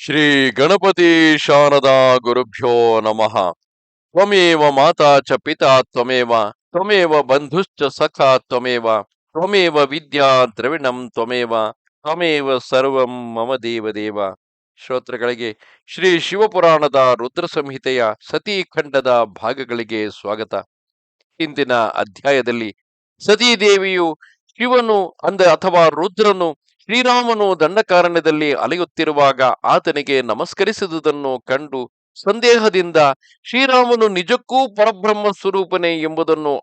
ಶ್ರೀ ಗಣಪತಿ ಶಾರದಾ ಗುರುಭ್ಯೋ ನಮಃ. ತ್ವಮೇವ ಮಾತಾ ಚ ಪಿತಾ ತ್ವಮೇವ ತ್ವಮೇವ ಬಂಧುಶ್ಚ ಸಖಾ ತ್ವಮೇವ ತ್ವಮೇವ ವಿದ್ಯಾ ದ್ರವಿಣಂ ತ್ವಮೇವ ತ್ವಮೇವ ಸರ್ವಂ ಮಮ ದೇವ. ಶ್ರೋತೃಗಳಿಗೆ ಶ್ರೀ ಶಿವಪುರಾಣದ ರುದ್ರ ಸಂಹಿತೆಯ ಸತೀಖಂಡದ ಭಾಗಗಳಿಗೆ ಸ್ವಾಗತ. ಇಂದಿನ ಅಧ್ಯಾಯದಲ್ಲಿ ಸತೀದೇವಿಯು ಶಿವನು ಅಥವಾ ರುದ್ರನು ಶ್ರೀರಾಮನು ದಂಡಕಾರಣ್ಯದಲ್ಲಿ ಅಲೆಯುತ್ತಿರುವಾಗ ಆತನಿಗೆ ನಮಸ್ಕರಿಸಿದುದನ್ನು ಕಂಡು ಸಂದೇಹದಿಂದ ಶ್ರೀರಾಮನು ನಿಜಕ್ಕೂ ಪರಬ್ರಹ್ಮ ಸ್ವರೂಪನೇ ಎಂಬುದನ್ನು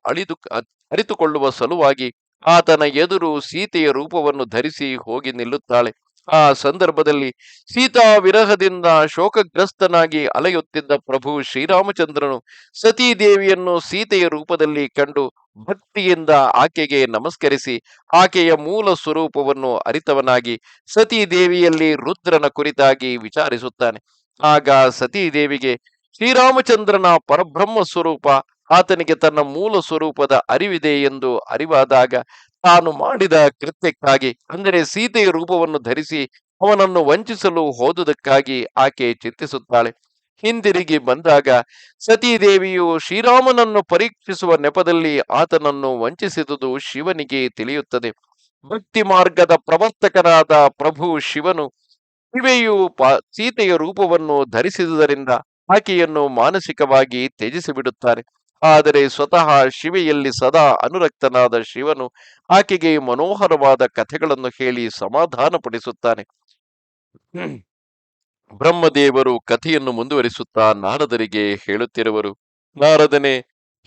ಅರಿತುಕೊಳ್ಳುವ ಸಲುವಾಗಿ ಆತನ ಎದುರು ಸೀತೆಯ ರೂಪವನ್ನು ಧರಿಸಿ ಹೋಗಿ ನಿಲ್ಲುತ್ತಾಳೆ. ಆ ಸಂದರ್ಭದಲ್ಲಿ ಸೀತಾ ವಿರಹದಿಂದ ಶೋಕಗ್ರಸ್ತನಾಗಿ ಅಲೆಯುತ್ತಿದ್ದ ಪ್ರಭು ಶ್ರೀರಾಮಚಂದ್ರನು ಸತೀದೇವಿಯನ್ನು ಸೀತೆಯ ರೂಪದಲ್ಲಿ ಕಂಡು ಭಕ್ತಿಯಿಂದ ಆಕೆಗೆ ನಮಸ್ಕರಿಸಿ ಆಕೆಯ ಮೂಲ ಸ್ವರೂಪವನ್ನು ಅರಿತವನಾಗಿ ಸತೀದೇವಿಯಲ್ಲಿ ರುದ್ರನ ಕುರಿತಾಗಿ ವಿಚಾರಿಸುತ್ತಾನೆ. ಆಗ ಸತೀದೇವಿಗೆ ಶ್ರೀರಾಮಚಂದ್ರನ ಪರಬ್ರಹ್ಮ ಸ್ವರೂಪ ಆತನಿಗೆ ತನ್ನ ಮೂಲ ಸ್ವರೂಪದ ಅರಿವಿದೆ ಎಂದು ಅರಿವಾದಾಗ ತಾನು ಮಾಡಿದ ಕೃತ್ಯಕ್ಕಾಗಿ ಅಂದರೆ ಸೀತೆಯ ರೂಪವನ್ನು ಧರಿಸಿ ಅವನನ್ನು ವಂಚಿಸಲು ಹೋದುದಕ್ಕಾಗಿ ಆಕೆ ಚಿಂತಿಸುತ್ತಾಳೆ. ಹಿಂದಿರುಗಿ ಬಂದಾಗ ಸತೀದೇವಿಯು ಶ್ರೀರಾಮನನ್ನು ಪರೀಕ್ಷಿಸುವ ನೆಪದಲ್ಲಿ ಆತನನ್ನು ವಂಚಿಸಿದುದು ಶಿವನಿಗೆ ತಿಳಿಯುತ್ತದೆ. ಭಕ್ತಿ ಮಾರ್ಗದ ಪ್ರವರ್ತಕನಾದ ಪ್ರಭು ಶಿವನು ಶಿವೆಯು ಸೀತೆಯ ರೂಪವನ್ನು ಧರಿಸಿದುದರಿಂದ ಆಕೆಯನ್ನು ಮಾನಸಿಕವಾಗಿ ತ್ಯಜಿಸಿ ಬಿಡುತ್ತಾರೆ. ಆದರೆ ಸ್ವತಃ ಶಿವೆಯಲ್ಲಿ ಸದಾ ಅನುರಕ್ತನಾದ ಶಿವನು ಆಕೆಗೆ ಮನೋಹರವಾದ ಕಥೆಗಳನ್ನು ಹೇಳಿ ಸಮಾಧಾನ ಪಡಿಸುತ್ತಾನೆ. ಬ್ರಹ್ಮದೇವರು ಕಥೆಯನ್ನು ಮುಂದುವರಿಸುತ್ತಾ ನಾರದರಿಗೆ ಹೇಳುತ್ತಿರುವರು. ನಾರದನೇ,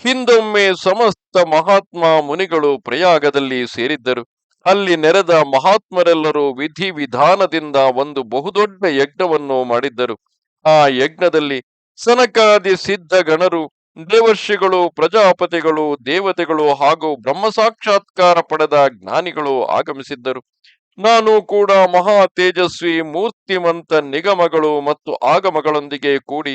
ಹಿಂದೊಮ್ಮೆ ಸಮಸ್ತ ಮಹಾತ್ಮ ಮುನಿಗಳು ಪ್ರಯಾಗದಲ್ಲಿ ಸೇರಿದ್ದರು. ಅಲ್ಲಿ ನೆರೆದ ಮಹಾತ್ಮರೆಲ್ಲರೂ ವಿಧಿ ವಿಧಾನದಿಂದ ಒಂದು ಬಹುದೊಡ್ಡ ಯಜ್ಞವನ್ನು ಮಾಡಿದ್ದರು. ಆ ಯಜ್ಞದಲ್ಲಿ ಸನಕಾದಿ ಸಿದ್ಧ ಗಣರು, ದೇವರ್ಷಿಗಳು, ಪ್ರಜಾಪತಿಗಳು, ದೇವತೆಗಳು ಹಾಗೂ ಬ್ರಹ್ಮ ಸಾಕ್ಷಾತ್ಕಾರ ಪಡೆದ ಜ್ಞಾನಿಗಳು ಆಗಮಿಸಿದ್ದರು. ನಾನು ಕೂಡ ಮಹಾ ತೇಜಸ್ವಿ ಮೂರ್ತಿಮಂತ ನಿಗಮಗಳು ಮತ್ತು ಆಗಮಗಳೊಂದಿಗೆ ಕೂಡಿ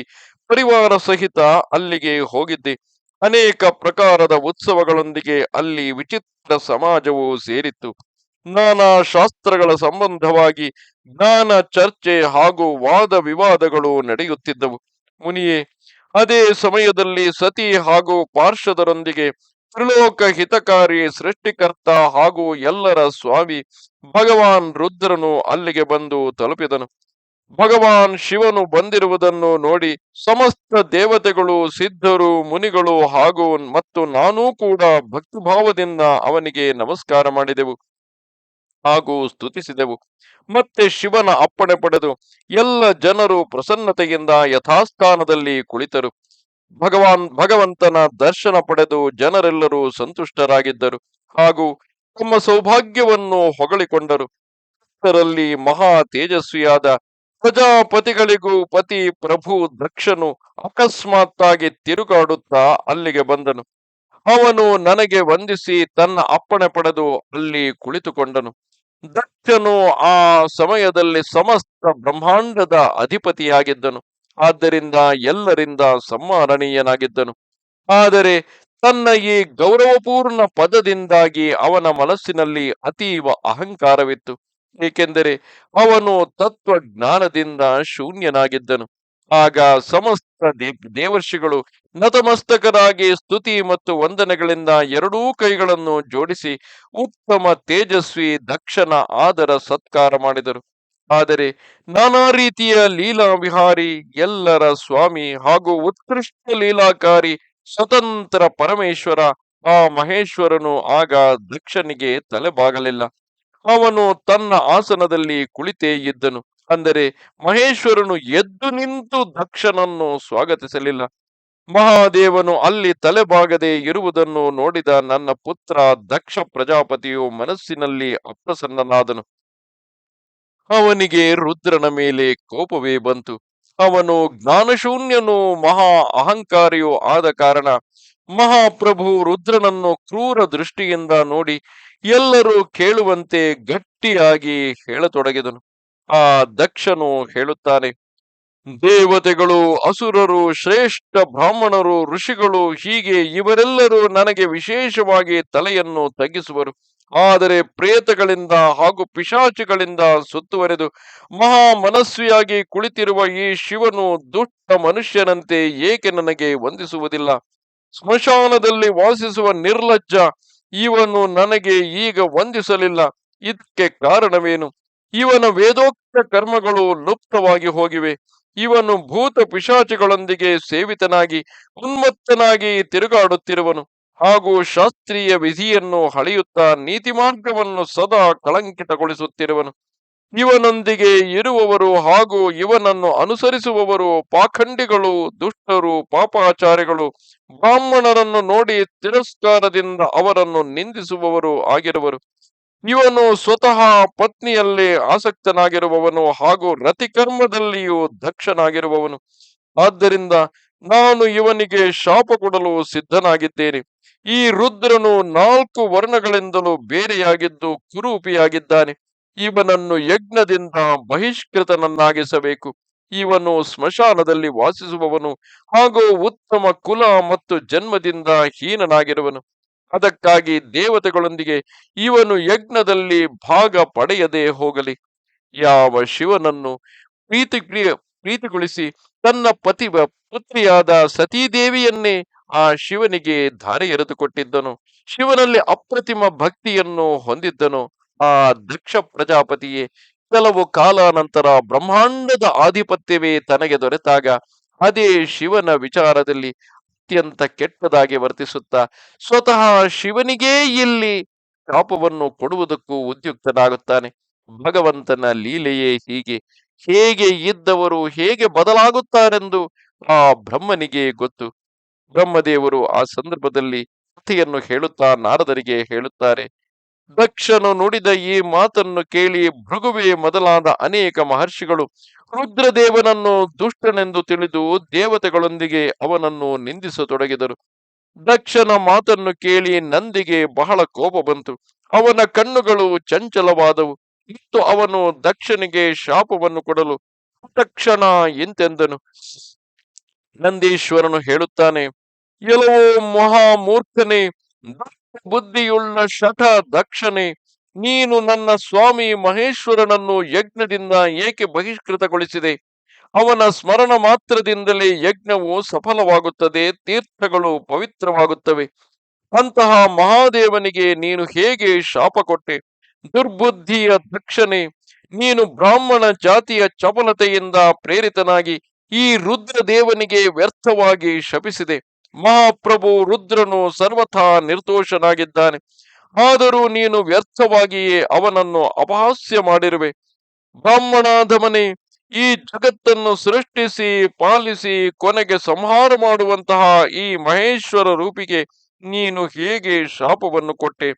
ಪರಿವಾರ ಸಹಿತ ಅಲ್ಲಿಗೆ ಹೋಗಿದ್ದೆ. ಅನೇಕ ಪ್ರಕಾರದ ಉತ್ಸವಗಳೊಂದಿಗೆ ಅಲ್ಲಿ ವಿಚಿತ್ರ ಸಮಾಜವು ಸೇರಿತ್ತು. ನಾನಾ ಶಾಸ್ತ್ರಗಳ ಸಂಬಂಧವಾಗಿ ಜ್ಞಾನ ಚರ್ಚೆ ಹಾಗೂ ವಾದ ವಿವಾದಗಳು ನಡೆಯುತ್ತಿದ್ದವು. ಮುನಿಯೇ, ಅದೇ ಸಮಯದಲ್ಲಿ ಸತಿ ಹಾಗೂ ಪಾರ್ಷದರೊಂದಿಗೆ ತ್ರಿಲೋಕ ಹಿತಕಾರಿ ಸೃಷ್ಟಿಕರ್ತ ಹಾಗೂ ಎಲ್ಲರ ಸ್ವಾಮಿ ಭಗವಾನ್ ರುದ್ರನು ಅಲ್ಲಿಗೆ ಬಂದು ತಲುಪಿದನು. ಭಗವಾನ್ ಶಿವನು ಬಂದಿರುವುದನ್ನು ನೋಡಿ ಸಮಸ್ತ ದೇವತೆಗಳು, ಸಿದ್ಧರು, ಮುನಿಗಳು ಮತ್ತು ನಾನೂ ಕೂಡ ಭಕ್ತಿಭಾವದಿಂದ ಅವನಿಗೆ ನಮಸ್ಕಾರ ಮಾಡಿದೆವು ಹಾಗೂ ಸ್ತುತಿಸಿದೆವು. ಮತ್ತೆ ಶಿವನ ಅಪ್ಪಣೆ ಪಡೆದು ಎಲ್ಲ ಜನರು ಪ್ರಸನ್ನತೆಯಿಂದ ಯಥಾಸ್ಥಾನದಲ್ಲಿ ಕುಳಿತರು. ಭಗವಂತನ ದರ್ಶನ ಪಡೆದು ಜನರೆಲ್ಲರೂ ಸಂತುಷ್ಟರಾಗಿದ್ದರು ಹಾಗೂ ತಮ್ಮ ಸೌಭಾಗ್ಯವನ್ನು ಹೊಗಳಿಕೊಂಡರು. ಇದರಲ್ಲಿ ಮಹಾ ತೇಜಸ್ವಿಯಾದ ಪ್ರಜಾಪತಿಗಳಿಗೂ ಪತಿ ಪ್ರಭು ದಕ್ಷನು ಅಕಸ್ಮಾತ್ತಾಗಿ ತಿರುಗಾಡುತ್ತಾ ಅಲ್ಲಿಗೆ ಬಂದನು. ಅವನು ನನಗೆ ವಂದಿಸಿ ತನ್ನ ಅಪ್ಪಣೆ ಪಡೆದು ಅಲ್ಲಿ ಕುಳಿತುಕೊಂಡನು. ದಕ್ಷನು ಆ ಸಮಯದಲ್ಲಿ ಸಮಸ್ತ ಬ್ರಹ್ಮಾಂಡದ ಅಧಿಪತಿಯಾಗಿದ್ದನು. ಆದ್ದರಿಂದ ಎಲ್ಲರಿಂದ ಸಮ್ಮಾನನೀಯನಾಗಿದ್ದನು. ಆದರೆ ತನ್ನ ಈ ಗೌರವಪೂರ್ಣ ಪದದಿಂದಾಗಿ ಅವನ ಮನಸ್ಸಿನಲ್ಲಿ ಅತೀವ ಅಹಂಕಾರವಿತ್ತು. ಏಕೆಂದರೆ ಅವನು ತತ್ವಜ್ಞಾನದಿಂದ ಶೂನ್ಯನಾಗಿದ್ದನು. ಆಗ ಸಮಸ್ತ ದೇವರ್ಷಿಗಳು ನತಮಸ್ತಕರಾಗಿ ಸ್ತುತಿ ಮತ್ತು ವಂದನೆಗಳಿಂದ ಎರಡೂ ಕೈಗಳನ್ನು ಜೋಡಿಸಿ ಉತ್ತಮ ತೇಜಸ್ವಿ ದಕ್ಷನ ಆದರ ಸತ್ಕಾರ ಮಾಡಿದರು. ಆದರೆ ನಾನಾ ರೀತಿಯ ಲೀಲಾ ವಿಹಾರಿ, ಎಲ್ಲರ ಸ್ವಾಮಿ ಹಾಗೂ ಉತ್ಕೃಷ್ಟ ಲೀಲಾಕಾರಿ ಸ್ವತಂತ್ರ ಪರಮೇಶ್ವರ ಆ ಮಹೇಶ್ವರನು ಆಗ ದಕ್ಷನಿಗೆ ತಲೆಬಾಗಲಿಲ್ಲ. ಅವನು ತನ್ನ ಆಸನದಲ್ಲಿ ಕುಳಿತೇ ಇದ್ದನು. ಅಂದರೆ ಮಹೇಶ್ವರನು ಎದ್ದು ನಿಂತು ದಕ್ಷನನ್ನು ಸ್ವಾಗತಿಸಲಿಲ್ಲ. ಮಹಾದೇವನು ಅಲ್ಲಿ ತಲೆಬಾಗದೆ ಇರುವುದನ್ನು ನೋಡಿದ ನನ್ನ ಪುತ್ರ ದಕ್ಷ ಪ್ರಜಾಪತಿಯು ಮನಸ್ಸಿನಲ್ಲಿ ಅಪ್ರಸನ್ನನಾದನು. ಅವನಿಗೆ ರುದ್ರನ ಮೇಲೆ ಕೋಪವೇ ಬಂತು. ಅವನು ಜ್ಞಾನಶೂನ್ಯನೂ ಮಹಾ ಅಹಂಕಾರಿಯೂ ಆದ ಕಾರಣ ಮಹಾಪ್ರಭು ರುದ್ರನನ್ನು ಕ್ರೂರ ದೃಷ್ಟಿಯಿಂದ ನೋಡಿ ಎಲ್ಲರೂ ಕೇಳುವಂತೆ ಗಟ್ಟಿಯಾಗಿ ಹೇಳತೊಡಗಿದನು. ಆ ದಕ್ಷನು ಹೇಳುತ್ತಾನೆ, ದೇವತೆಗಳು, ಅಸುರರು, ಶ್ರೇಷ್ಠ ಬ್ರಾಹ್ಮಣರು, ಋಷಿಗಳು ಹೀಗೆ ಇವರೆಲ್ಲರೂ ನನಗೆ ವಿಶೇಷವಾಗಿ ತಲೆಯನ್ನು ತಗ್ಗಿಸುವರು. ಆದರೆ ಪ್ರೇತಗಳಿಂದ ಹಾಗೂ ಪಿಶಾಚಿಗಳಿಂದ ಸುತ್ತುವರೆದು ಮಹಾ ಮನಸ್ವಿಯಾಗಿ ಕುಳಿತಿರುವ ಈ ಶಿವನು ದುಷ್ಟ ಮನುಷ್ಯನಂತೆ ಏಕೆ ನನಗೆ ವಂದಿಸುವುದಿಲ್ಲ? ಸ್ಮಶಾನದಲ್ಲಿ ವಾಸಿಸುವ ನಿರ್ಲಜ್ಜ ಇವನು ನನಗೆ ಈಗ ವಂದಿಸಲಿಲ್ಲ. ಇದಕ್ಕೆ ಕಾರಣವೇನು? ಇವನ ವೇದೋಕ್ತ ಕರ್ಮಗಳು ಲುಪ್ತವಾಗಿ ಹೋಗಿವೆ. ಇವನು ಭೂತ ಪಿಶಾಚಿಗಳೊಂದಿಗೆ ಸೇವಿತನಾಗಿ ಉನ್ಮತ್ತನಾಗಿ ತಿರುಗಾಡುತ್ತಿರುವನು ಹಾಗೂ ಶಾಸ್ತ್ರೀಯ ವಿಧಿಯನ್ನು ಹಳೆಯುತ್ತಾ ನೀತಿ ಮಾರ್ಗವನ್ನು ಸದಾ ಕಳಂಕಿತಗೊಳಿಸುತ್ತಿರುವನು. ಇವನೊಂದಿಗೆ ಇರುವವರು ಹಾಗೂ ಇವನನ್ನು ಅನುಸರಿಸುವವರು ಪಾಖಂಡಿಗಳು, ದುಷ್ಟರು, ಪಾಪಾಚಾರಿಗಳು, ಬ್ರಾಹ್ಮಣರನ್ನು ನೋಡಿ ತಿರಸ್ಕಾರದಿಂದ ಅವರನ್ನು ನಿಂದಿಸುವವರು ಆಗಿರುವರು. ಇವನು ಸ್ವತಃ ಪತ್ನಿಯಲ್ಲಿ ಆಸಕ್ತನಾಗಿರುವವನು ಹಾಗೂ ರತಿಕರ್ಮದಲ್ಲಿಯೂ ದಕ್ಷನಾಗಿರುವವನು. ಆದ್ದರಿಂದ ನಾನು ಇವನಿಗೆ ಶಾಪ ಕೊಡಲು ಸಿದ್ಧನಾಗಿದ್ದೇನೆ. ಈ ರುದ್ರನು 4 ವರ್ಣಗಳಿಂದಲೂ ಬೇರೆಯಾಗಿದ್ದು ಕುರೂಪಿಯಾಗಿದ್ದಾನೆ. ಇವನನ್ನು ಯಜ್ಞದಿಂದ ಬಹಿಷ್ಕೃತನನ್ನಾಗಿಸಬೇಕು. ಇವನು ಸ್ಮಶಾನದಲ್ಲಿ ವಾಸಿಸುವವನು ಹಾಗೂ ಉತ್ತಮ ಕುಲ ಮತ್ತು ಜನ್ಮದಿಂದ ಹೀನನಾಗಿರುವನು. ಅದಕ್ಕಾಗಿ ದೇವತೆಗಳೊಂದಿಗೆ ಇವನು ಯಜ್ಞದಲ್ಲಿ ಭಾಗ ಪಡೆಯದೆ ಹೋಗಲಿ. ಯಾವ ಶಿವನನ್ನು ಪ್ರೀತಿಗೊಳಿಸಿ ತನ್ನ ಪುತ್ರಿಯಾದ ಸತೀದೇವಿಯನ್ನೇ ಆ ಶಿವನಿಗೆ ಧಾರೆ ಎರೆದುಕೊಟ್ಟಿದ್ದನು, ಶಿವನಲ್ಲಿ ಅಪ್ರತಿಮ ಭಕ್ತಿಯನ್ನು ಹೊಂದಿದ್ದನು, ಆ ದಕ್ಷ ಪ್ರಜಾಪತಿಯೇ ಕೆಲವು ಕಾಲಾನಂತರ ಬ್ರಹ್ಮಾಂಡದ ಆಧಿಪತ್ಯವೇ ತನಗೆ ದೊರೆತಾಗ ಅದೇ ಶಿವನ ವಿಚಾರದಲ್ಲಿ ಅತ್ಯಂತ ಕೆಟ್ಟದಾಗಿ ವರ್ತಿಸುತ್ತಾ ಸ್ವತಃ ಶಿವನಿಗೇ ಇಲ್ಲಿ ಶಾಪವನ್ನು ಕೊಡುವುದಕ್ಕೂ ಉದ್ಯುಕ್ತನಾಗುತ್ತಾನೆ. ಭಗವಂತನ ಲೀಲೆಯೇ ಹೀಗೆ. ಹೇಗೆ ಇದ್ದವರು ಹೇಗೆ ಬದಲಾಗುತ್ತಾರೆಂದು ಆ ಬ್ರಹ್ಮನಿಗೆ ಗೊತ್ತು. ಬ್ರಹ್ಮದೇವರು ಆ ಸಂದರ್ಭದಲ್ಲಿ ಕಥೆಯನ್ನು ಹೇಳುತ್ತಾ ನಾರದರಿಗೆ ಹೇಳುತ್ತಾರೆ. ದಕ್ಷನು ನುಡಿದ ಈ ಮಾತನ್ನು ಕೇಳಿ ಭೃಗುವೇ ಮೊದಲಾದ ಅನೇಕ ಮಹರ್ಷಿಗಳು ರುದ್ರದೇವನನ್ನು ದುಷ್ಟನೆಂದು ತಿಳಿದು ದೇವತೆಗಳೊಂದಿಗೆ ಅವನನ್ನು ನಿಂದಿಸತೊಡಗಿದರು. ದಕ್ಷನ ಮಾತನ್ನು ಕೇಳಿ ನಂದಿಗೆ ಬಹಳ ಕೋಪ ಬಂತು. ಅವನ ಕಣ್ಣುಗಳು ಚಂಚಲವಾದವು ಮತ್ತು ಅವನು ದಕ್ಷನಿಗೆ ಶಾಪವನ್ನು ಕೊಡಲು ತಕ್ಷಣ ಇಂತೆಂದನು. ನಂದೀಶ್ವರನು ಹೇಳುತ್ತಾನೆ, ಎಲ್ಲವೋ ಮಹಾಮೂರ್ಖನೇ, ಬುದ್ಧಿಯುಳ್ಳ ಶಠ ದಕ್ಷನೇ, ನೀನು ನನ್ನ ಸ್ವಾಮಿ ಮಹೇಶ್ವರನನ್ನು ಯಜ್ಞದಿಂದ ಏಕೆ ಬಹಿಷ್ಕೃತಗೊಳಿಸಿದೆ? ಅವನ ಸ್ಮರಣ ಮಾತ್ರದಿಂದಲೇ ಯಜ್ಞವು ಸಫಲವಾಗುತ್ತದೆ, ತೀರ್ಥಗಳು ಪವಿತ್ರವಾಗುತ್ತವೆ. ಅಂತಹ ಮಹಾದೇವನಿಗೆ ನೀನು ಹೇಗೆ ಶಾಪ ಕೊಟ್ಟೆ? ದುರ್ಬುದ್ಧಿಯ ದಕ್ಷನೇ, ನೀನು ಬ್ರಾಹ್ಮಣ ಜಾತಿಯ ಚಪಲತೆಯಿಂದ ಪ್ರೇರಿತನಾಗಿ ಈ ರುದ್ರದೇವನಿಗೆ ವ್ಯರ್ಥವಾಗಿ ಶಪಿಸಿದೆ. ಮಹಾಪ್ರಭು ರುದ್ರನು ಸರ್ವಥಾ ನಿರ್ದೋಷನಾಗಿದ್ದಾನೆ. ಆದರೂ ನೀನು ವ್ಯರ್ಥವಾಗಿಯೇ ಅವನನ್ನು ಅಪಹಾಸ್ಯ ಮಾಡಿರುವೆ. ಬ್ರಾಹ್ಮಣಾಧಮನೇ, ಈ ಜಗತ್ತನ್ನು ಸೃಷ್ಟಿಸಿ ಪಾಲಿಸಿ ಕೊನೆಗೆ ಸಂಹಾರ ಮಾಡುವಂತಹ ಈ ಮಹೇಶ್ವರ ರೂಪಿಗೆ ನೀನು ಹೇಗೆ ಶಾಪವನ್ನು ಕೊಟ್ಟೆ?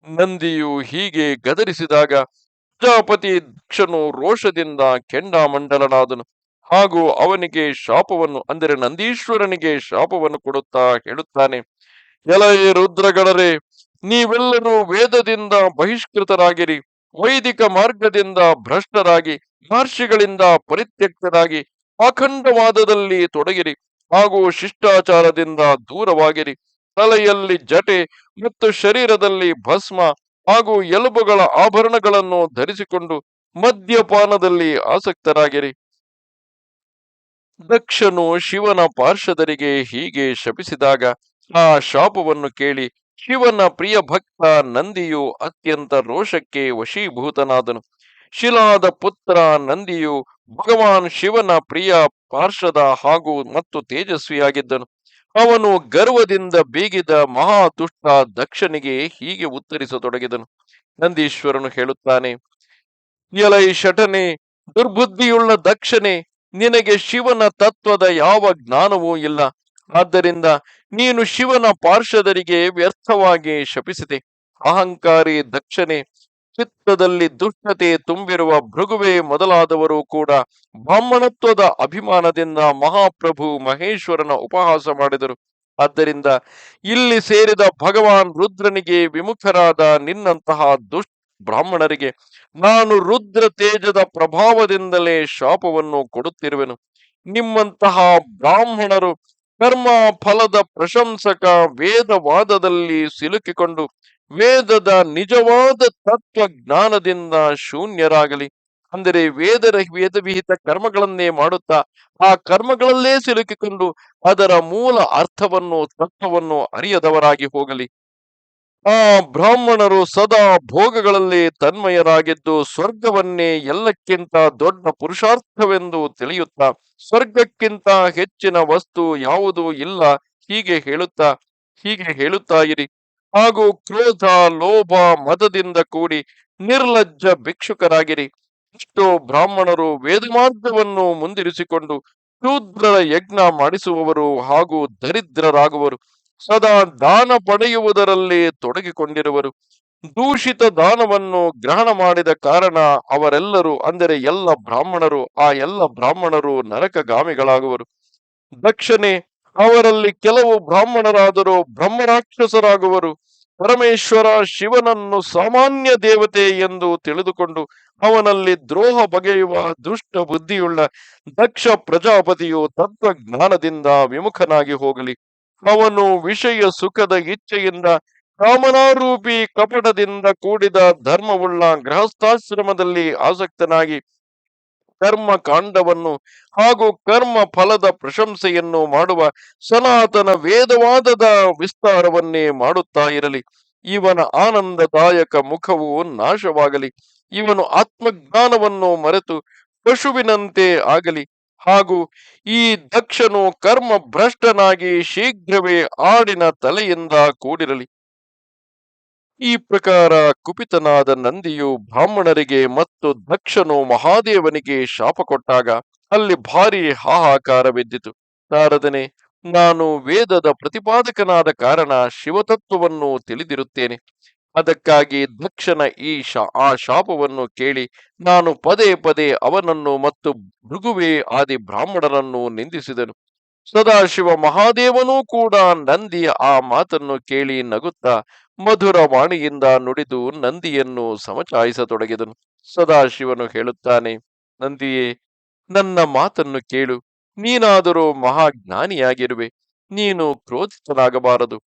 ನಂದಿಯು ಹೀಗೆ ಗದರಿಸಿದಾಗ ಪ್ರಜಾಪತಿ ದಕ್ಷನು ರೋಷದಿಂದ ಕೆಂಡಾಮಂಡಲನಾದನು ಹಾಗೂ ಅವನಿಗೆ ಶಾಪವನ್ನು ಅಂದರೆ ನಂದೀಶ್ವರನಿಗೆ ಶಾಪವನ್ನು ಕೊಡುತ್ತಾ ಹೇಳುತ್ತಾನೆ, ಎಲೈ ರುದ್ರಗಣರೇ, ನೀವೆಲ್ಲರೂ ವೇದದಿಂದ ಬಹಿಷ್ಕೃತರಾಗಿರಿ, ವೈದಿಕ ಮಾರ್ಗದಿಂದ ಭ್ರಷ್ಟರಾಗಿ, ಮಹರ್ಷಿಗಳಿಂದ ಪರಿತ್ಯಕ್ತರಾಗಿ, ಅಖಂಡವಾದದಲ್ಲಿ ತೊಡಗಿರಿ ಹಾಗೂ ಶಿಷ್ಟಾಚಾರದಿಂದ ದೂರವಾಗಿರಿ. ತಲೆಯಲ್ಲಿ ಜಟೆ ಮತ್ತು ಶರೀರದಲ್ಲಿ ಭಸ್ಮ ಹಾಗೂ ಎಲುಬುಗಳ ಆಭರಣಗಳನ್ನು ಧರಿಸಿಕೊಂಡು ಮದ್ಯಪಾನದಲ್ಲಿ ಆಸಕ್ತರಾಗಿರಿ. ದಕ್ಷನು ಶಿವನ ಪಾರ್ಷದರಿಗೆ ಹೀಗೆ ಶಪಿಸಿದಾಗ ಆ ಶಾಪವನ್ನು ಕೇಳಿ ಶಿವನ ಪ್ರಿಯ ಭಕ್ತ ನಂದಿಯು ಅತ್ಯಂತ ರೋಷಕ್ಕೆ ವಶೀಭೂತನಾದನು. ಶಿಲಾದ ಪುತ್ರ ನಂದಿಯು ಭಗವಾನ್ ಶಿವನ ಪ್ರಿಯ ಪಾರ್ಷದ ಹಾಗೂ ಮತ್ತು ತೇಜಸ್ವಿಯಾಗಿದ್ದನು. ಅವನು ಗರ್ವದಿಂದ ಬೀಗಿದ ಮಹಾದುಷ್ಟ ದಕ್ಷನಿಗೆ ಹೀಗೆ ಉತ್ತರಿಸತೊಡಗಿದನು. ನಂದೀಶ್ವರನು ಹೇಳುತ್ತಾನೆ, ಎಲೈ ಶಟನೆ, ದುರ್ಬುದ್ಧಿಯುಳ್ಳ ದಕ್ಷನೇ, ನಿನಗೆ ಶಿವನ ತತ್ವದ ಯಾವ ಜ್ಞಾನವೂ ಇಲ್ಲ. ಆದ್ದರಿಂದ ನೀನು ಶಿವನ ಪಾರ್ಷದರಿಗೆ ವ್ಯರ್ಥವಾಗಿ ಶಪಿಸಿದೆ. ಅಹಂಕಾರಿ ದಕ್ಷನೇ, ಚಿತ್ತದಲ್ಲಿ ದುಷ್ಟತೆ ತುಂಬಿರುವ ಭೃಗುವೆ ಮೊದಲಾದವರು ಕೂಡ ಬ್ರಾಹ್ಮಣತ್ವದ ಅಭಿಮಾನದಿಂದ ಮಹಾಪ್ರಭು ಮಹೇಶ್ವರನ ಉಪಹಾಸ ಮಾಡಿದರು. ಆದ್ದರಿಂದ ಇಲ್ಲಿ ಸೇರಿದ ಭಗವಾನ್ ರುದ್ರನಿಗೆ ವಿಮುಖರಾದ ನಿನ್ನಂತಹ ದುಷ್ಟ ಬ್ರಾಹ್ಮಣರಿಗೆ ನಾನು ರುದ್ರ ತೇಜದ ಪ್ರಭಾವದಿಂದಲೇ ಶಾಪವನ್ನು ಕೊಡುತ್ತಿರುವೆನು. ನಿಮ್ಮಂತಹ ಬ್ರಾಹ್ಮಣರು ಕರ್ಮ ಫಲದ ಪ್ರಶಂಸಕ ವೇದವಾದದಲ್ಲಿ ಸಿಲುಕಿಕೊಂಡು ವೇದದ ನಿಜವಾದ ತತ್ವಜ್ಞಾನದಿಂದ ಶೂನ್ಯರಾಗಲಿ. ಅಂದರೆ ವೇದವಿಹಿತ ಕರ್ಮಗಳನ್ನೇ ಮಾಡುತ್ತಾ ಆ ಕರ್ಮಗಳಲ್ಲೇ ಸಿಲುಕಿಕೊಂಡು ಅದರ ಮೂಲ ಅರ್ಥವನ್ನು ತತ್ವವನ್ನು ಅರಿಯದವರಾಗಿ ಹೋಗಲಿ. ಆ ಬ್ರಾಹ್ಮಣರು ಸದಾ ಭೋಗಗಳಲ್ಲಿ ತನ್ಮಯರಾಗಿದ್ದು ಸ್ವರ್ಗವನ್ನೇ ಎಲ್ಲಕ್ಕಿಂತ ದೊಡ್ಡ ಪುರುಷಾರ್ಥವೆಂದು ತಿಳಿಯುತ್ತಾ ಸ್ವರ್ಗಕ್ಕಿಂತ ಹೆಚ್ಚಿನ ವಸ್ತು ಯಾವುದೂ ಇಲ್ಲ ಹೀಗೆ ಹೇಳುತ್ತಾ ಇರಿ. ಹಾಗೂ ಕ್ರೋಧ, ಲೋಭ, ಮದದಿಂದ ಕೂಡಿ ನಿರ್ಲಜ್ಜ ಭಿಕ್ಷುಕರಾಗಿರಿ. ಎಷ್ಟೋ ಬ್ರಾಹ್ಮಣರು ವೇದಮಾರ್ಗವನ್ನು ಮುಂದಿರಿಸಿಕೊಂಡು ಶೂದ್ರರ ಯಜ್ಞ ಮಾಡಿಸುವವರು ಹಾಗೂ ದರಿದ್ರರಾಗುವರು. ಸದಾ ದಾನ ಪಡೆಯುವುದರಲ್ಲಿ ತೊಡಗಿಕೊಂಡಿರುವರು. ದೂಷಿತ ದಾನವನ್ನು ಗ್ರಹಣ ಮಾಡಿದ ಕಾರಣ ಅವರೆಲ್ಲರೂ ಅಂದರೆ ಎಲ್ಲ ಬ್ರಾಹ್ಮಣರು ನರಕಗಾಮಿಗಳಾಗುವರು. ದಕ್ಷಿಣೆ ಅವರಲ್ಲಿ ಕೆಲವು ಬ್ರಾಹ್ಮಣರಾದರೂ ಬ್ರಹ್ಮರಾಕ್ಷಸರಾಗುವರು. ಪರಮೇಶ್ವರ ಶಿವನನ್ನು ಸಾಮಾನ್ಯ ದೇವತೆ ಎಂದು ತಿಳಿದುಕೊಂಡು ಅವನಲ್ಲಿ ದ್ರೋಹ ಬಗೆಯುವ ದುಷ್ಟ ಬುದ್ಧಿಯುಳ್ಳ ದಕ್ಷ ಪ್ರಜಾಪತಿಯು ತತ್ವಜ್ಞಾನದಿಂದ ವಿಮುಖನಾಗಿ ಹೋಗಲಿ. ಅವನು ವಿಷಯ ಸುಖದ ಇಚ್ಛೆಯಿಂದ ಕಾಮನಾರೂಪಿ ಕಪಟದಿಂದ ಕೂಡಿದ ಧರ್ಮವುಳ್ಳ ಗೃಹಸ್ಥಾಶ್ರಮದಲ್ಲಿ ಆಸಕ್ತನಾಗಿ ಕರ್ಮ ಕಾಂಡವನ್ನು ಹಾಗೂ ಕರ್ಮ ಫಲದ ಪ್ರಶಂಸೆಯನ್ನು ಮಾಡುವ ಸನಾತನ ವೇದವಾದದ ವಿಸ್ತಾರವನ್ನೇ ಮಾಡುತ್ತಾ ಇರಲಿ. ಇವನ ಆನಂದದಾಯಕ ಮುಖವು ನಾಶವಾಗಲಿ. ಇವನು ಆತ್ಮಜ್ಞಾನವನ್ನು ಮರೆತು ಪಶುವಿನಂತೆ ಆಗಲಿ. ಹಾಗೂ ಈ ದಕ್ಷನು ಕರ್ಮ ಭ್ರಷ್ಟನಾಗಿ ಶೀಘ್ರವೇ ಆಡಿನ ತಲೆಯಿಂದ ಕೂಡಿರಲಿ. ಈ ಪ್ರಕಾರ ಕುಪಿತನಾದ ನಂದಿಯು ಬ್ರಾಹ್ಮಣರಿಗೆ ಮತ್ತು ದಕ್ಷನು ಮಹಾದೇವನಿಗೆ ಶಾಪ ಕೊಟ್ಟಾಗ ಅಲ್ಲಿ ಭಾರಿ ಹಾಹಾಕಾರವೆದ್ದಿತು. ನಾರದನೆ, ನಾನು ವೇದದ ಪ್ರತಿಪಾದಕನಾದ ಕಾರಣ ಶಿವತತ್ವವನ್ನು ತಿಳಿದಿರುತ್ತೇನೆ. ಅದಕ್ಕಾಗಿ ದಕ್ಷನ ಆ ಶಾಪವನ್ನು ಕೇಳಿ ನಾನು ಪದೇ ಪದೇ ಅವನನ್ನು ಮತ್ತು ಭೃಗುವೇ ಆದಿ ಬ್ರಾಹ್ಮಣರನ್ನು ನಿಂದಿಸಿದನು. ಸದಾಶಿವ ಮಹಾದೇವನೂ ಕೂಡ ನಂದಿಯ ಆ ಮಾತನ್ನು ಕೇಳಿ ನಗುತ್ತಾ ಮಧುರ ವಾಣಿಯಿಂದ ನುಡಿದು ನಂದಿಯನ್ನು ಸಮಚಾಯಿಸತೊಡಗಿದನು. ಸದಾಶಿವನು ಹೇಳುತ್ತಾನೆ, ನಂದಿಯೇ, ನನ್ನ ಮಾತನ್ನು ಕೇಳು. ನೀನಾದರೂ ಮಹಾಜ್ಞಾನಿಯಾಗಿರುವೆ. ನೀನು ಕ್ರೋಧಿತನಾಗಬಾರದು.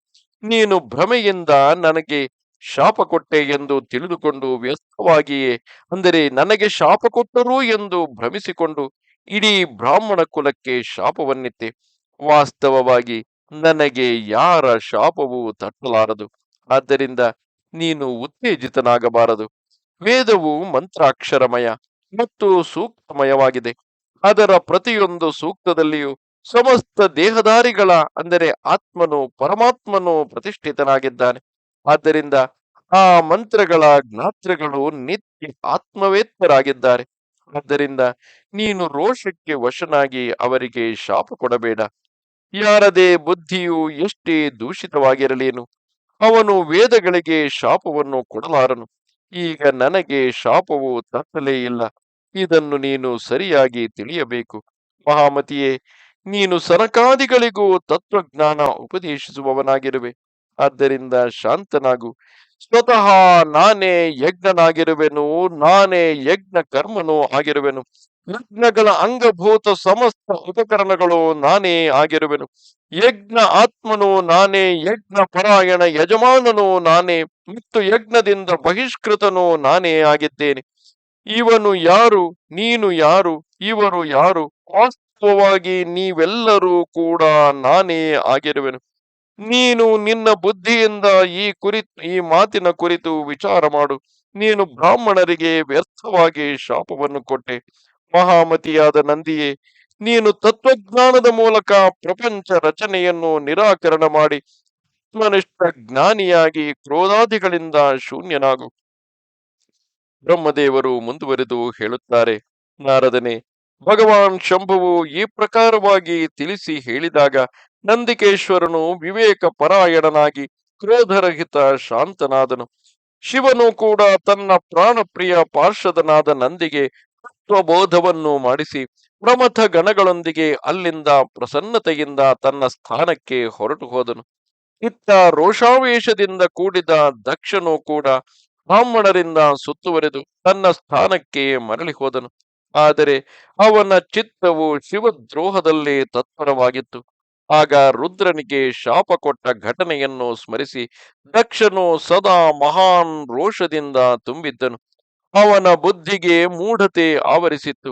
ನೀನು ಭ್ರಮೆಯಿಂದ ನನಗೆ ಶಾಪ ಕೊಟ್ಟೆ ಎಂದು ತಿಳಿದುಕೊಂಡು ವ್ಯರ್ಥವಾಗಿಯೇ ಅಂದರೆ ನನಗೆ ಶಾಪ ಕೊಟ್ಟರು ಎಂದು ಭ್ರಮಿಸಿಕೊಂಡು ಇಡೀ ಬ್ರಾಹ್ಮಣ ಕುಲಕ್ಕೆ ಶಾಪವನ್ನಿತ್ತೆ. ವಾಸ್ತವವಾಗಿ ನನಗೆ ಯಾರ ಶಾಪವೂ ತಟ್ಟಲಾರದು. ಆದ್ದರಿಂದ ನೀನು ಉತ್ತೇಜಿತನಾಗಬಾರದು. ವೇದವು ಮಂತ್ರಾಕ್ಷರಮಯ ಮತ್ತು ಸೂಕ್ತಮಯವಾಗಿದೆ. ಅದರ ಪ್ರತಿಯೊಂದು ಸೂಕ್ತದಲ್ಲಿಯೂ ಸಮಸ್ತ ದೇಹಧಾರಿಗಳ ಅಂದರೆ ಪರಮಾತ್ಮನು ಪ್ರತಿಷ್ಠಿತನಾಗಿದ್ದಾನೆ. ಆದ್ದರಿಂದ ಆ ಮಂತ್ರಗಳ ಜ್ಞಾತ್ರಗಳು ನಿತ್ಯ ಆತ್ಮವೇತ್ತರಾಗಿದ್ದಾರೆ. ಆದ್ದರಿಂದ ನೀನು ರೋಷಕ್ಕೆ ವಶನಾಗಿ ಅವರಿಗೆ ಶಾಪ ಕೊಡಬೇಡ. ಯಾರದೇ ಬುದ್ಧಿಯು ಎಷ್ಟೇ ದೂಷಿತವಾಗಿರಲೇನು, ಅವನು ವೇದಗಳಿಗೆ ಶಾಪವನ್ನು ಕೊಡಲಾರನು. ಈಗ ನನಗೆ ಶಾಪವು ತಟ್ಟಲೇ ಇಲ್ಲ. ಇದನ್ನು ನೀನು ಸರಿಯಾಗಿ ತಿಳಿಯಬೇಕು. ಮಹಾಮತಿಯೇ, ನೀನು ಸನಕಾದಿಗಳಿಗೂ ತತ್ವಜ್ಞಾನ ಉಪದೇಶಿಸುವವನಾಗಿರುವೆ. ಆದ್ದರಿಂದ ಶಾಂತನಾಗು. ಸ್ವತಃ ನಾನೇ ಯಜ್ಞನಾಗಿರುವೆನು, ನಾನೇ ಯಜ್ಞ ಕರ್ಮನೂ ಆಗಿರುವೆನು. ಯಜ್ಞಗಳ ಅಂಗಭೂತ ಸಮಸ್ತ ಉಪಕರಣಗಳು ನಾನೇ ಆಗಿರುವೆನು. ಯಜ್ಞ ಆತ್ಮನು ನಾನೇ, ಯಜ್ಞ ಪರಾಯಣ ಯಜಮಾನನು ನಾನೇ, ಮತ್ತು ಯಜ್ಞದಿಂದ ಬಹಿಷ್ಕೃತನು ನಾನೇ ಆಗಿದ್ದೇನೆ. ಇವನು ಯಾರು, ನೀನು ಯಾರು, ಇವರು ಯಾರು? ವಾಸ್ತವವಾಗಿ ನೀವೆಲ್ಲರೂ ಕೂಡ ನಾನೇ ಆಗಿರುವೆನು. ನೀನು ನಿನ್ನ ಬುದ್ಧಿಯಿಂದ ಈ ಮಾತಿನ ಕುರಿತು ವಿಚಾರ ಮಾಡು. ನೀನು ಬ್ರಾಹ್ಮಣರಿಗೆ ವ್ಯರ್ಥವಾಗಿ ಶಾಪವನ್ನು ಕೊಟ್ಟೆ. ಮಹಾಮತಿಯಾದ ನಂದಿಯೇ, ನೀನು ತತ್ವಜ್ಞಾನದ ಮೂಲಕ ಪ್ರಪಂಚ ರಚನೆಯನ್ನು ನಿರಾಕರಣ ಮಾಡಿ ಆತ್ಮನಿಷ್ಠ ಜ್ಞಾನಿಯಾಗಿ ಕ್ರೋಧಾದಿಗಳಿಂದ ಶೂನ್ಯನಾಗು. ಬ್ರಹ್ಮದೇವರು ಮುಂದುವರೆದು ಹೇಳುತ್ತಾರೆ, ನಾರದನೆ, ಭಗವಾನ್ ಶಂಭುವು ಈ ಪ್ರಕಾರವಾಗಿ ತಿಳಿಸಿ ಹೇಳಿದಾಗ ನಂದಿಕೇಶ್ವರನು ವಿವೇಕ ಪರಾಯಣನಾಗಿ ಕ್ರೋಧರಹಿತ ಶಾಂತನಾದನು. ಶಿವನು ಕೂಡ ತನ್ನ ಪ್ರಾಣಪ್ರಿಯ ಪಾರ್ಷದನಾದ ನಂದಿಗೆ ತತ್ವಬೋಧವನ್ನು ಮಾಡಿಸಿ ಪ್ರಮಥ ಗಣಗಳೊಂದಿಗೆ ಅಲ್ಲಿಂದ ಪ್ರಸನ್ನತೆಯಿಂದ ತನ್ನ ಸ್ಥಾನಕ್ಕೆ ಹೊರಟು ಹೋದನು. ಇತ್ತ ರೋಷಾವೇಶದಿಂದ ಕೂಡಿದ ದಕ್ಷನು ಕೂಡ ಬ್ರಾಹ್ಮಣರಿಂದ ಸುತ್ತುವರೆದು ತನ್ನ ಸ್ಥಾನಕ್ಕೆ ಮರಳಿ ಹೋದನು. ಆದರೆ ಅವನ ಚಿತ್ತವು ಶಿವದ್ರೋಹದಲ್ಲಿ ತತ್ಪರವಾಗಿತ್ತು. ಆಗ ರುದ್ರನಿಗೆ ಶಾಪ ಕೊಟ್ಟ ಘಟನೆಯನ್ನು ಸ್ಮರಿಸಿ ದಕ್ಷನು ಸದಾ ಮಹಾನ್ ರೋಷದಿಂದ ತುಂಬಿದ್ದನು. ಅವನ ಬುದ್ಧಿಗೆ ಮೂಢತೆ ಆವರಿಸಿತ್ತು.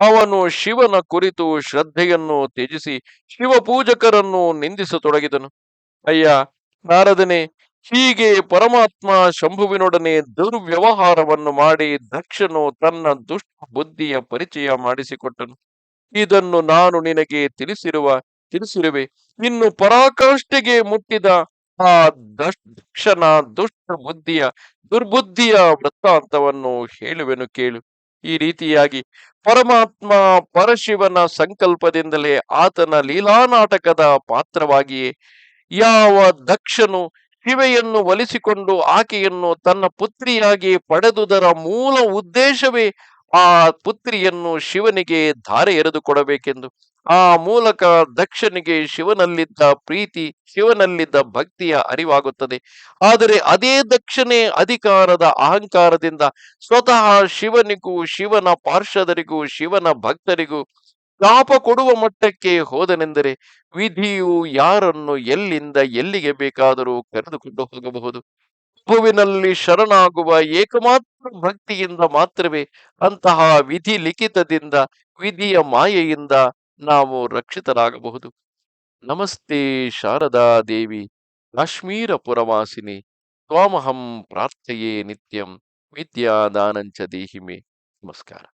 ಅವನು ಶಿವನ ಕುರಿತು ಶ್ರದ್ಧೆಯನ್ನು ತ್ಯಜಿಸಿ ಶಿವಪೂಜಕರನ್ನು ನಿಂದಿಸತೊಡಗಿದನು. ಅಯ್ಯ ನಾರದನೇ, ಹೀಗೆ ಪರಮಾತ್ಮ ಶಂಭುವಿನೊಡನೆ ದುರ್ವ್ಯವಹಾರವನ್ನು ಮಾಡಿ ದಕ್ಷನು ತನ್ನ ದುಷ್ಟ ಬುದ್ಧಿಯ ಪರಿಚಯ ಮಾಡಿಸಿಕೊಟ್ಟನು. ಇದನ್ನು ನಾನು ನಿನಗೆ ತಿಳಿಸಿರುವೆ. ಇನ್ನು ಪರಾಕಾಷ್ಠೆಗೆ ಮುಟ್ಟಿದ ಆ ದಕ್ಷನ ದುಷ್ಟ ಬುದ್ಧಿಯ ದುರ್ಬುದ್ಧಿಯ ವೃತ್ತಾಂತವನ್ನು ಹೇಳುವೆನು ಕೇಳು. ಈ ರೀತಿಯಾಗಿ ಪರಮಾತ್ಮ ಪರಶಿವನ ಸಂಕಲ್ಪದಿಂದಲೇ ಆತನ ಲೀಲಾನಾಟಕದ ಪಾತ್ರವಾಗಿಯೇ ಯಾವ ದಕ್ಷನು ಶಿವೆಯನ್ನು ಒಲಿಸಿಕೊಂಡು ಆಕೆಯನ್ನು ತನ್ನ ಪುತ್ರಿಯಾಗಿ ಪಡೆದುದರ ಮೂಲ ಉದ್ದೇಶವೇ ಆ ಪುತ್ರಿಯನ್ನು ಶಿವನಿಗೆ ಧಾರೆ ಎರೆದು ಕೊಡಬೇಕೆಂದು, ಆ ಮೂಲಕ ದಕ್ಷನಿಗೆ ಶಿವನಲ್ಲಿದ್ದ ಪ್ರೀತಿ, ಶಿವನಲ್ಲಿದ್ದ ಭಕ್ತಿಯ ಅರಿವಾಗುತ್ತದೆ. ಆದರೆ ಅದೇ ದಕ್ಷನೇ ಅಧಿಕಾರದ ಅಹಂಕಾರದಿಂದ ಸ್ವತಃ ಶಿವನಿಗೂ ಶಿವನ ಪಾರ್ಷದರಿಗೂ ಶಿವನ ಭಕ್ತರಿಗೂ ಶಾಪ ಕೊಡುವ ಮಟ್ಟಕ್ಕೆ ಹೋದನೆಂದರೆ ವಿಧಿಯು ಯಾರನ್ನು ಎಲ್ಲಿಂದ ಎಲ್ಲಿಗೆ ಬೇಕಾದರೂ ಕರೆದುಕೊಂಡು ಹೋಗಬಹುದು. ಪ್ರಭುವಿನಲ್ಲಿ ಶರಣಾಗುವ ಏಕಮಾತ್ರ ಭಕ್ತಿಯಿಂದ ಮಾತ್ರವೇ ಅಂತಹ ವಿಧಿ ಲಿಖಿತದಿಂದ, ವಿಧಿಯ ಮಾಯೆಯಿಂದ ನಾವು ರಕ್ಷಿತರಾಗಬಹುದು. ನಮಸ್ತೆ ಶಾರದಾ ದೇವಿ, ಕಾಶ್ಮೀರ ಪುರವಾಸಿನಿ, ತ್ವಾಮಹಂ ಪ್ರಾರ್ಥಯೇ ನಿತ್ಯಂ, ವಿದ್ಯಾದಾನಂಚ ದೇಹಿಮೆ. ನಮಸ್ಕಾರ.